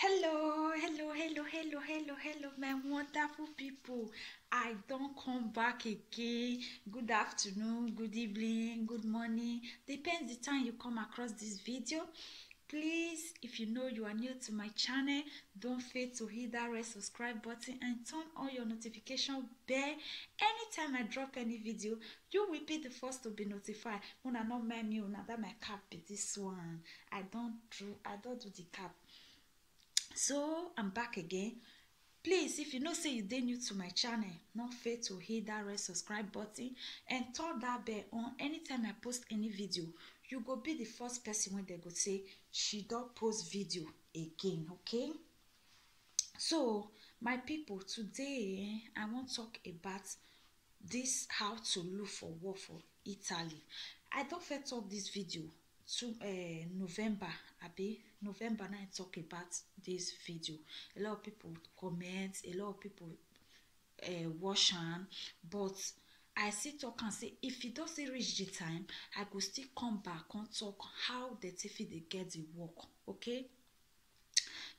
Hello, my wonderful people. I don't come back again. Good afternoon, good evening, good morning. Depends the time you come across this video. Please, if you know you are new to my channel, don't fail to hit that red subscribe button and turn on your notification bell. Anytime I drop any video, you will be the first to be notified. Una not mind me, una that my cap be this one. I don't do the cap. So I'm back again. Please, if you know say you dey new to my channel, no fail to hit that red subscribe button and turn that bell on. Anytime I post any video, you go be the first person when they go say she don post video again. Okay, so my people, today I wan talk about this how to look for work for Italy. I don first talk this video to November, abi November na I talk about this video. A lot of people comment, a lot of people watch am, but I still talk and say if e don still reach the time, I go still come back and talk how dem take fit dey get the work. Okay,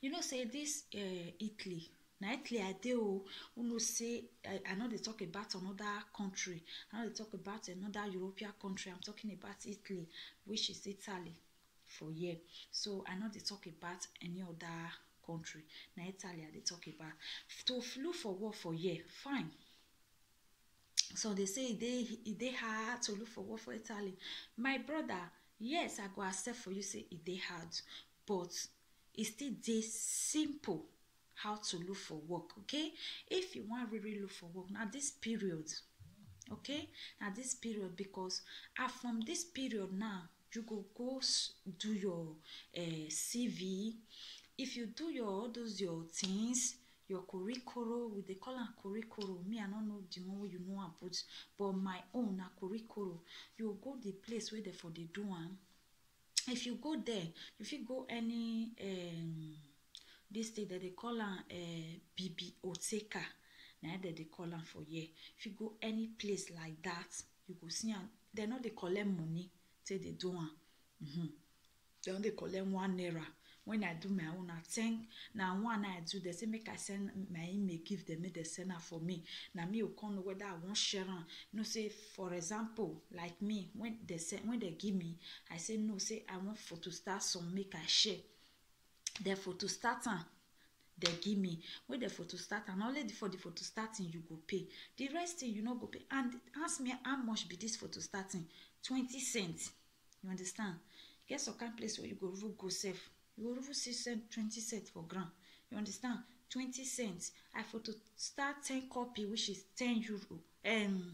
you know say this Italy na Italy I dey o. You know say I no dey talk about another country, I no dey talk about another European country. I'm talking about Italy, which is Italy for here. So I no dey talk about any other country, na Italy I dey talk about. To look for work for here, fine. So they say e dey hard to look for work for Italy. My brother, yes, I go accept for you say e dey hard, but e still dey simple how to look for work. Okay, if you wan really look for work, na this period. Okay, na this period, because from this period now you go do your CV. If you do all those your things, your curriculum, we dey call am curriculum. Me, I no know the one wey you know am put, but my own na curriculum. You go the place where they for dey do am. If you go there, you fit go any this thing that they call am biblioteca. Na that they call am for here. If you go any place like that, you go see am. They no dey collect money say they do am. They no dey collect 1 naira. When I do my own, I think now one I do, they say make I send my email, give them, make they send her for me. Now me will come know whether I want share am. You know, say for example, like me, when they give me, I say no, say I want photo start some, make I share. The photo start am, they give me. When the photo start and only for the photo starting you go pay. The rest you no go pay. And ask me how much be this photo starting? 20 cents. You understand? Get some kind of place where you go safe. You will see 20 cents for ground. You understand? 20 cents. I photo start 10 copy, which is 10 euro. 10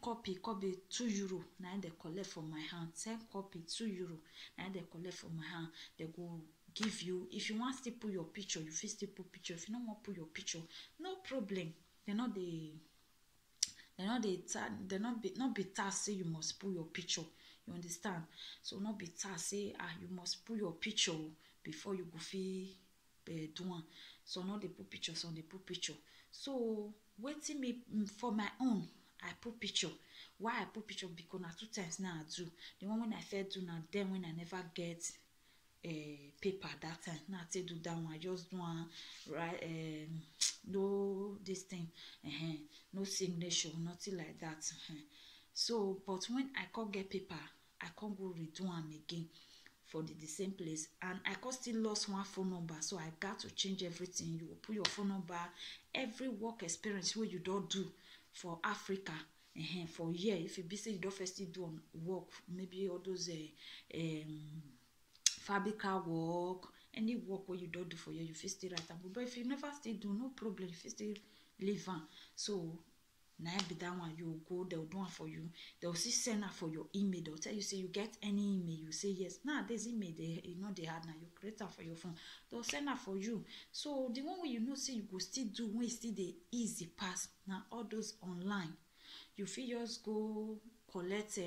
copy could be 2 euro. Now they collect from my hand. 10 copy 2 euro. Now they collect from my hand. They go give you. If you want to put your picture, you fit still put picture. If you don't want to put your picture, no problem. They not be tasked say you must put your picture. You understand? So not be tasked say you must put your picture before you go fit do one. So not they put picture, so they put picture. So waiting me for my own, I put picture. Why I put picture? Because na 2 times now I do. The one when I first do, now then when I never get paper that time. Now I do that one. I just do one right. No this thing. No signature, nothing like that. So, but when I can't get paper, I can't go redo am again for the same place, and I can't still lost one phone number, so I got to change everything. You will put your phone number, every work experience where you don't do for Africa, for here. If you be say you don't first do on work, maybe all those fabrica work, any work where you don't do for here, you fit still write am. But if you never still do, no problem, you fit still leave am. So now be that one, you go, they'll do it for you. They'll see send her for your email. They'll tell you, say you get any email, you say yes. Now this email they they had now, you create her for your phone. They'll send her for you. So the one where you know say you go still do when it's still the easy pass. Now all those online, you feel just go collect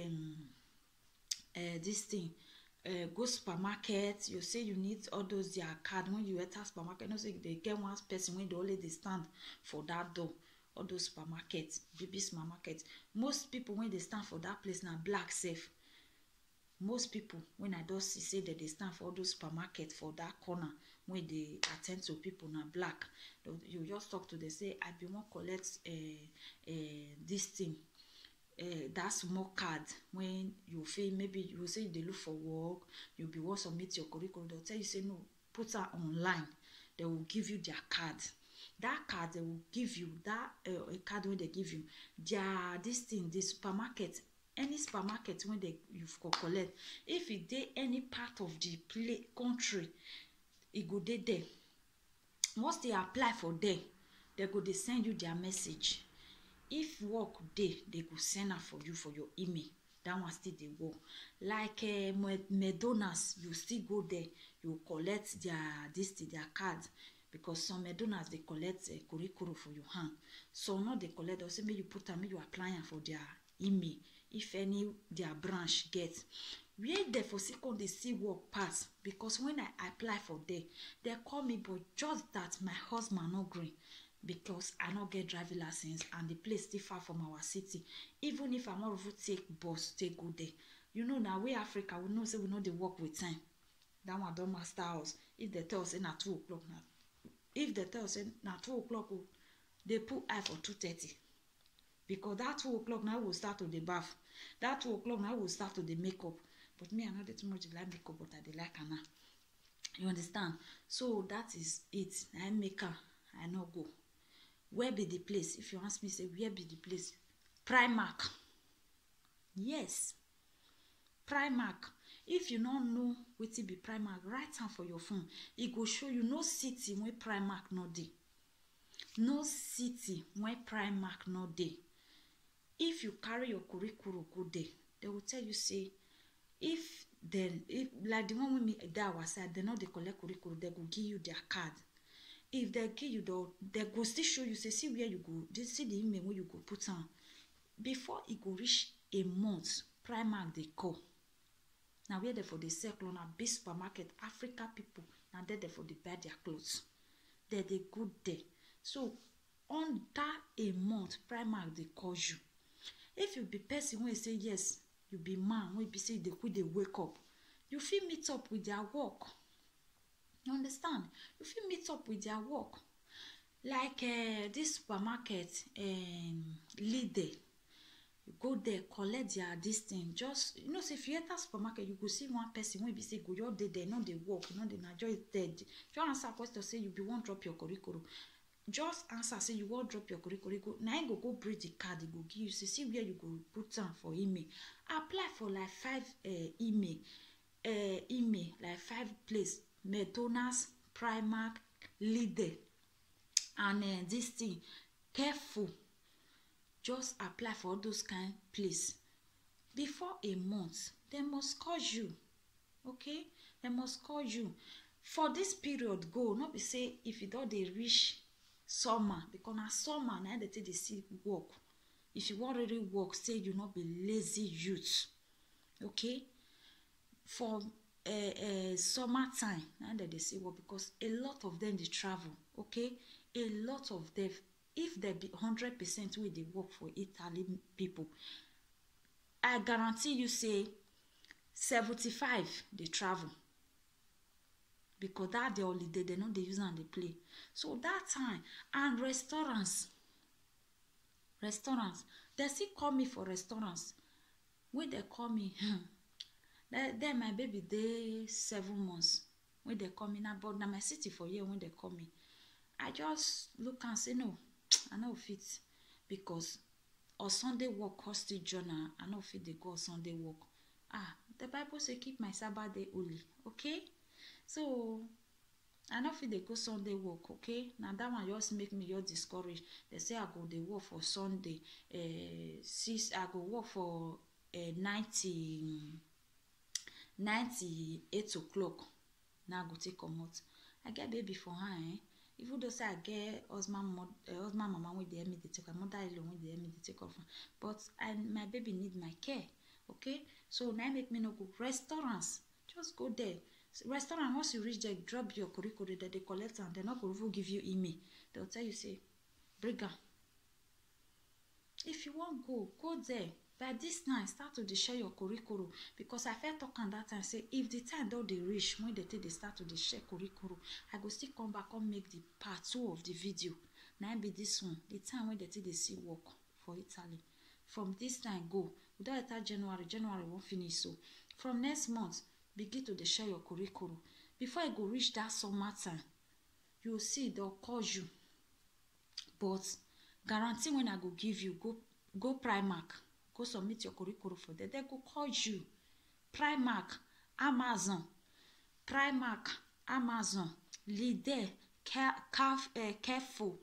this thing. Go supermarket, you say you need all those their card. When you enter supermarket, you know say they get one person when they only they stand for that door. All those supermarkets, baby supermarket. Most people when they stand for that place now black safe. most people when I don see say that they stand for all those supermarket for that corner when they attend to people na black, you just talk to them say I be wan collect this thing, that small card when you feel maybe you say they look for work, you be wan submit your curriculum, they'll tell you say no, put her online, they will give you their card. That card they will give you, that a card when they give you their this thing, this supermarket, any supermarket when they you collect, if it dey any part of the country, it go dey there. Once they apply for there, they go dey send you their message. If work dey, they go send am for you for your email. That one still dey work. Like McDonald's, you still go there, you collect their this thing, their card, because some McDonald's they collect curriculum for your hand. So not they collect, they'll say make you put am, make you apply am for their email. If any their branch get, where they for second they see work pass, because when I apply for there, they call me, but just that my husband no green, because I not get driving license and the place still far from our city. Even if I want to take bus, take go there. You know now we Africa, we know say we know they work with time. That one don't master us. If they tell us say na 2 o'clock now, if they tell us say na 2 o'clock, they put eye for 2:30. Because that 2 o'clock now will start to the bath. That 2 o'clock now will start to the makeup. But me, I know that too much like makeup, but I dey like Anna. You understand? So that is it. I make her, I no go. Where be the place? If you ask me, say where be the place? Primark. Yes. Primark. If you don't know what it be Primark, write am for your phone. It go show you no city where Primark no dey. No city where Primark no dey. If you carry your curriculum go there, they will tell you say, if like the one with me that was said, they know they collect curriculum, they go give you their card. If they give you they go still show you, say, see where you go, they see the email where you go put on. Before it go reach a month, Primark they call. Now where they for the circle on a big supermarket, Africa people, now they for the buy their clothes. They go there. So under a month, Primark they call you. If you be person when you say yes, you be man when you say they wake up, you feel meet up with their work. You understand? You feel meet up with their work. Like this supermarket, Lidl. You go there, collect their this thing. Just you know, say if you enter supermarket, you go see one person when you say go your day there, not they work, you know they not just dead. If you answer question, say you be won't drop your curriculum. Just answer say you won't drop your curriculum. Now you go breed the card, you go give you see where you go put on for email. Apply for like 5 email like 5 place. McDonald's, Primark, Lidl, and this thing. Careful. Just apply for all those kind place. Before a month, they must call you. Okay? They must call you. For this period go, not be say if you don't they reach summer, because na summer now they take the see work. If you want really work, say you not be lazy youth. Okay? For summertime now that they see work, because a lot of them they travel. Okay? A lot of them, if they be 100% where they work for Italy people, I guarantee you say 75 they travel. Because that the holiday, they know they use and they play. So that time, and restaurants, they still call me for restaurants. When they call me, then my baby dey 7 months. When they call me now, but now my city for year when they call me, I just look and say no, I no fit, because on Sunday work cost the journal. I no fit they go on Sunday work. The Bible say keep my Sabbath day holy. Okay. So I no fit they go Sunday work, okay? Now that one just make me just discouraged. They say I go they work for Sunday, I go work for 98 o'clock. Now I go take comot. I get baby for her, even though say I get husband mama with the me they take her, mother alone with the me they take off. But my baby need my care, okay? So now make me no go restaurants. Just go there. Restaurant, once you reach there, drop your curriculum that they collect and they're not going to give you email. They'll tell you, say, bring her. If you want go there. by this time start to dey share your korikoro, because I first talk am that time say if the time don dey reach when they take dey start to dey share korikoro, I go still come back come make the part 2 of the video. Na be this one, the time when they take dey see work for Italy. From this time go, we don enter January won't finish, so from next month begin to dey share your korikoro. Before you go reach that summer time, you will see they'll call you. But guarantee when I go give you, go Primark, go submit your korikoro for them. They go call you. Primark, Amazon, Lidl, Carrefour,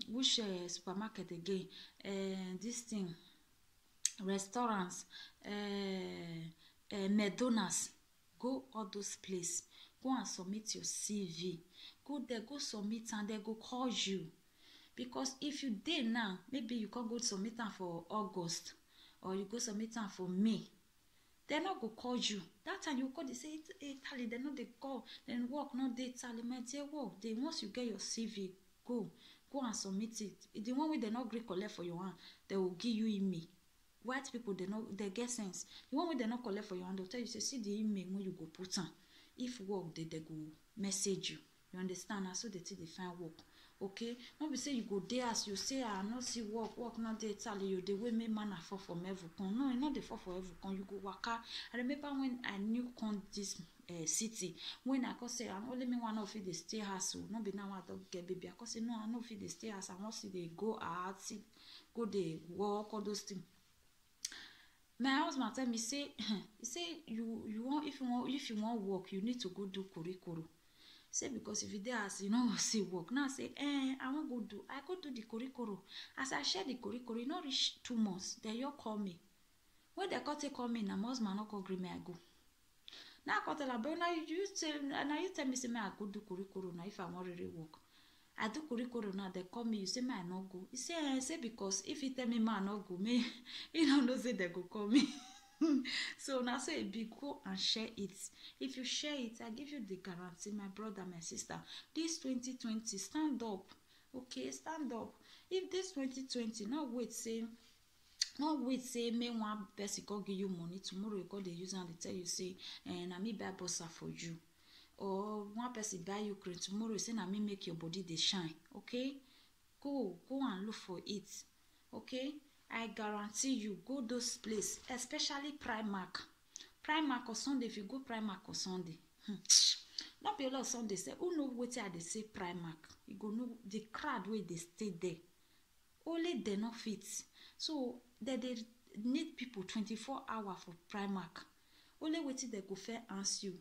which supermarket again? This thing, restaurants, McDonald's. Go all those places. Go and submit your CV. Go there, go submit, and they go call you. Because if you dey now, maybe you can't go submit them for August, or you go submit them for May, they're not go call you. That time you call, they say Italy, they know they call, then work not dey Italy, my dear work. Then once you get your CV, go and submit it. The one way they not agree collect for your hand, they will give you email. White people, they get sense. The one way they not collect for your hand, they'll tell you, say, see the email when you go put on. If work, they go message you. You understand? And so they take the find work. Okay? Not be say you go there as you say, I not see work not dey Italy, you the way me man fall from everyone. No, not the fall for everyone. You go waka. I remember when I knew come this city, when I could say I'm only me one of it they stay house, not be now I don't get baby. I could say no, I know if they stay house, I want see they go out, see go they walk, all those things. My husband tell me say you want if you want work, you need to go do korikoro. Say because if you dey as you know see work. Now say I want go do the korikoro. As I share the korikoro, e not reach 2 months. Then you call me. When they call me, na my husband not call gree me I go. Now I tell her, but now you tell me say me I go do korikoro now if I want really work. I do korikoro now, they call me, you say me I not go. You say because if you tell me I not go, me you don't know say they go call me. So now say be go and share it. If you share it, I give you the guarantee, my brother, my sister. This 2020, stand up. Okay, stand up. If this 2020, not wait say me one person go give you money, tomorrow you go they use and they tell you say na me buy bossa for you. Or one person buy you cream, tomorrow you say na me make your body they shine. Okay? Go and look for it. Okay? I guarantee you, go those places, especially Primark. Primark or Sunday, if you go Primark or Sunday, not be a lot of Sunday say, who know what they say Primark? You go know the crowd where they stay there. Only they not fit. So they need people 24 hours for Primark. Only wait till they go fair answer you.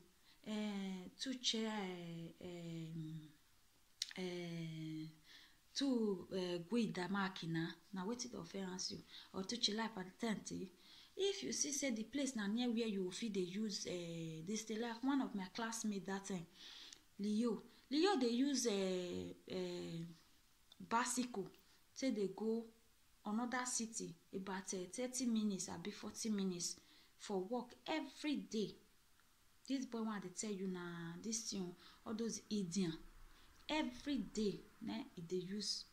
To chair to go the makina na wetin dey offense you or to chill up at the tent. If you see say the place na near where you fit dey use this thing, like one of my classmates that time, Leo dey use bicycle say they go another city about 30 minutes or 40 minutes for work every day. This boy want to tell you na this thing, all those idiots every day they use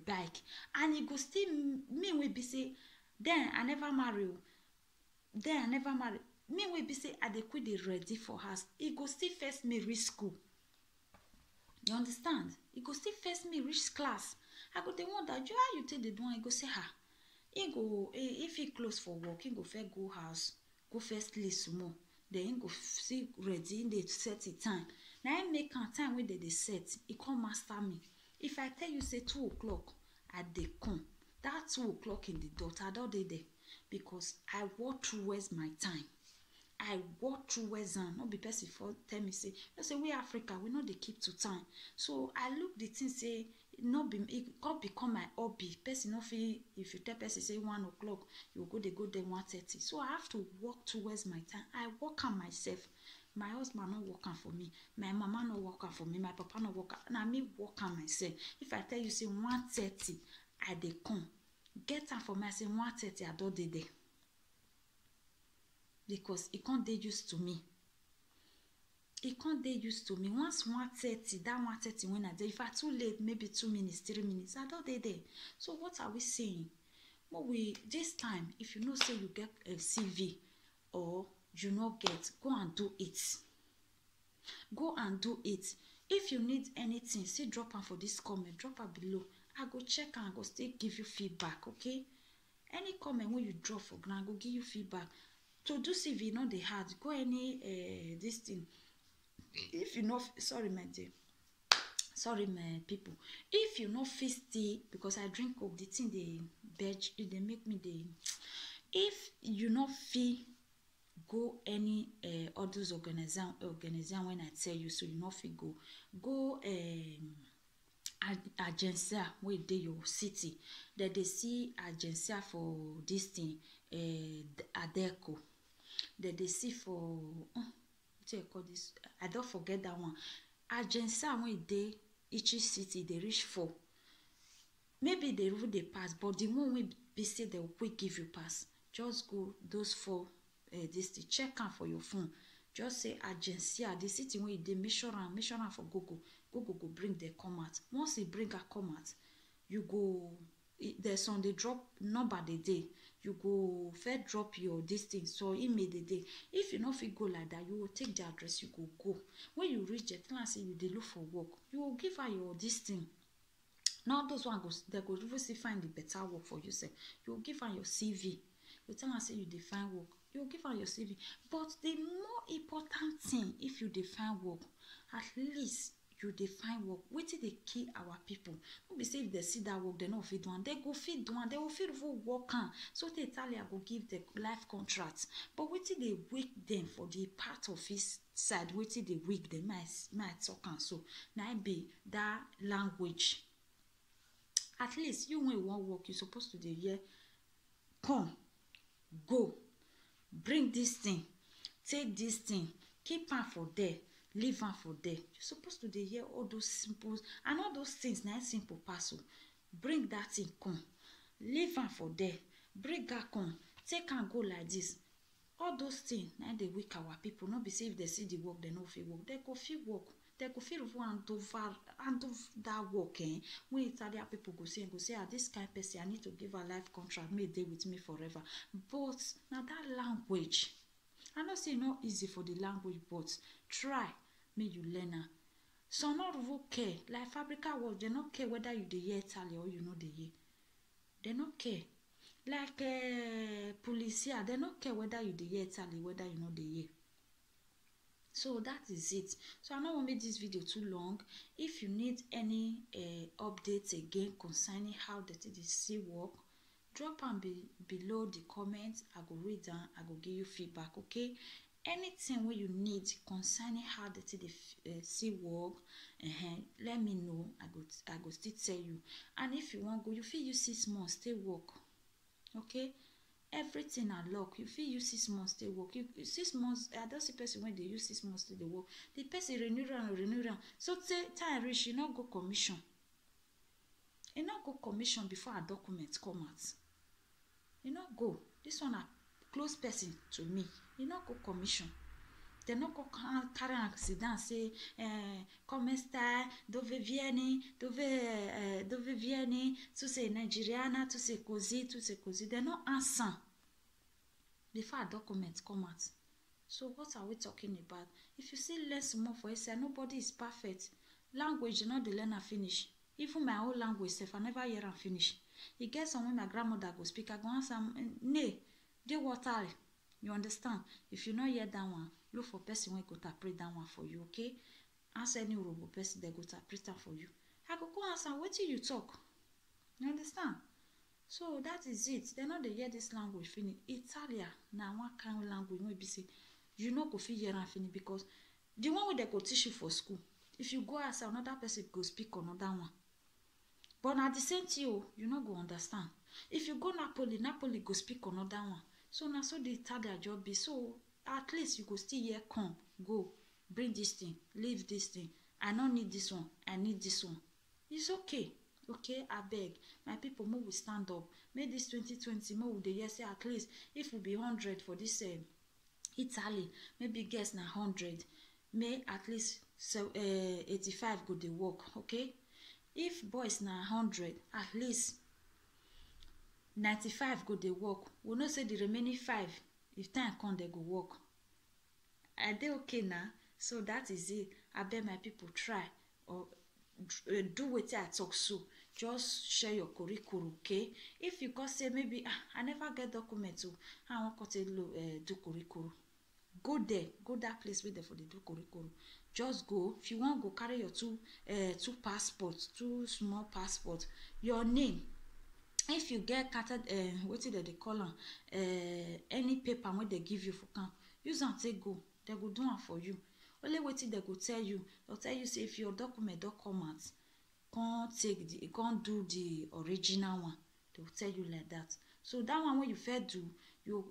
bike, and he go still me will be say then I never marry. Me will be say I dey quit the ready for house. He go still first me reach school. You understand? He go still first me reach class. I go the wonder how you take the do. He go say he go if he close for work, he go first go house, go first list more. Then he go see ready, they set it time. Now I make a time when they set, he come master me. If I tell you say 2 o'clock, I dey come. That 2 o'clock in the dot, I don't dey there because I walk towards my time. I walk towards and not be person for tell me say, you say we Africa, we know they keep to time. So I look the thing say not be it can't become my hobby. Person no feel if you tell person say 1 o'clock, you go there 1:30. So I have to walk towards my time. I work on myself. My husband not working for me. My mama not working for me. My papa not working. Now me work on myself. If I tell you say 1:30, I dey come. Get time for me. I say 1:30, I don't dey there. Because it can't dey used to me. It can't dey used to me. Once 1:30, that 1:30 when I dey, if I too late, maybe 2 minutes, 3 minutes, I don't dey there. So what are we saying? but we this time, if you know say you get a CV or you not get, go and do it. Go and do it. If you need anything, see drop am for this comment, drop am below. I go check and I go still give you feedback, okay? Any comment when you drop for ground, I go give you feedback. To do CV not dey hard. Go any this thing. If you know, sorry my dear, sorry my people. If you know fit stay, because I drink coke, the thing they make me dey. If you not feel go any all those organization when I tell you, so you not fit go agency wey dey your city. That they see agency for this thing Adeco. That they see for what do you call this? I don't forget that one. Agency wey dey each city they reach for. Maybe they will they pass, but the one we be say they will give you pass. Just go those 4 this thing, check am for your phone. Just say agency, the city where they measure am for Google go bring the come out. Once e bring a come out, you go there's some they drop number the day. You go first drop your this thing, so email the day. If you not fit go like that, you will take the address, you go. When you reach it, tell her say you dey look for work. You will give her your this thing. Now those one they go even find the better work for yourself. You will give her your CV. You tell her say you define work. You will give her your CV. But the more important thing, if you define work, at least you define work. Wetin dey kill our people. No be say if they see that work, they no fit do one. They go fit do one. They will fit even work on. So the Italian go give the life contract. But wetin dey weak them for the part of his side, wetin dey weak them might talk and so. Now be that language. At least you when you want work, you supposed to dey hear, come, go, bring this thing, take this thing, keep am for there, leave am for there. You supposed to dey hear all those simple and all those things. Now simple pass. Bring that thing, come, leave am for there, bring that come, take and go like this. All those things now they weak our people. Not be say if they see the work, they no fit work. They go fit work. They go fit hand over that work. When Italian people go say, this kind of person, I need to give a life contract, may they with me forever. But now that language, I know say not easy for the language, but try, may you learn her. Some not even care. Like Fabrica work, they not care whether you dey hear Italian or you know the hear. They not care. Like Policia, they not care whether you dey hear Italian, whether you know the hear. So that is it. So I don't want to make this video too long. If you need any updates again concerning how the TDC work, drop them below the comments. I go read them. I go give you feedback. Okay. Anything where you need concerning how the TDC work, let me know. I go still tell you. And if you want go, you feel use 6 months stay work. Okay. Everything I lock. You feel use 6 months stay work. You 6 months. I don't see person when they use 6 months to the work. The person renew around. So time reach, you not go commission. You not go commission before a document come out. You not go. This one a close person to me. You not go commission. They not go carry an accident say come style dove vieni tu sei Nigeriana tu sei così. They not answer before a document come out. So what are we talking about? If you see less more for yourself, nobody is perfect. Language you know the learner finish. Even my own language self, I never hear and finish. You get some when my grandmother go speak, I go answer nay, they water. You understand? If you not hear that one, look for person when go interpret that one for you, okay? Answer any robot person that go interpret that for you. I go answer what till you talk. You understand? So that is it. They know they hear this language finish. Italian now one kind of language wey be say you know go fit hear and finish because the one wey they go teach you for school. If you go outside, another person go speak another one. But at the same time, you not go understand. If you go Napoli go speak another one. So now so the Italian job be so at least you go still hear come, go, bring this thing, leave this thing. I don't need this one, I need this one. It's okay. Okay, I beg. My people, more will stand up. May this 2020, more will the year say at least if we be 100 for this Italy, maybe guess na 100. May at least 85 go the work, okay? If boys na 100, at least 95 go dey work, we know say the remaining 5, if time come they go work. Are they okay now? So that is it. I bet my people try or do wetin I talk so. Just share your curriculum, okay? If you can say maybe I never get document to I want to do curriculum, go there, go that place where they for the do curriculum. Just go. If you want, go carry your two passports, 2 small passports, your name. If you get wetin they call am, any paper when they give you for camp, use am take go. They go do am for you. Only wetin they go tell you, they'll tell you say if your document don't come out, can't do the original one. They'll tell you like that. So that one when you first do,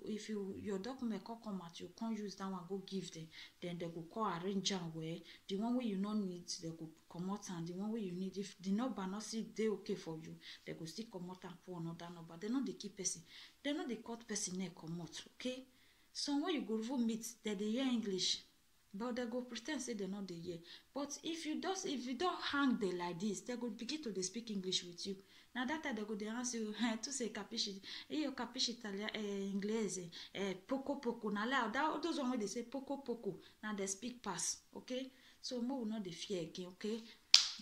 if your document can't come out, you can't use that one, go give them. Then they go call arrange am where the one where you not need, they go come out, and the one where you need, if the number not see they okay for you, they go still come out and put another number. They not the keep person, they not the cut person neck come out, okay? So when you go even meet, they hear English, but they go pretend say they not dey hear. But if you don't hang there like this, they go begin to dey speak English with you. Now that time they go dey answer you, tu sei capisci, io capisci inglese, poco poco. Now that those one wey they say poco poco, now they speak pass, okay? So more will not dey fear again, okay?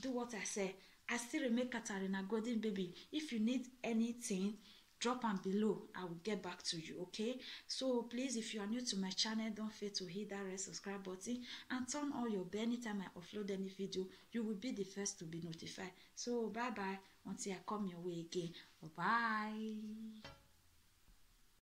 Do what I say. I still remain Katarina Golden Baby. If you need anything, drop them below. I will get back to you, okay? So please, if you are new to my channel, don't forget to hit that red subscribe button and turn on your bell. Anytime I upload any video, you will be the first to be notified. So bye bye until I come your way again. Bye bye.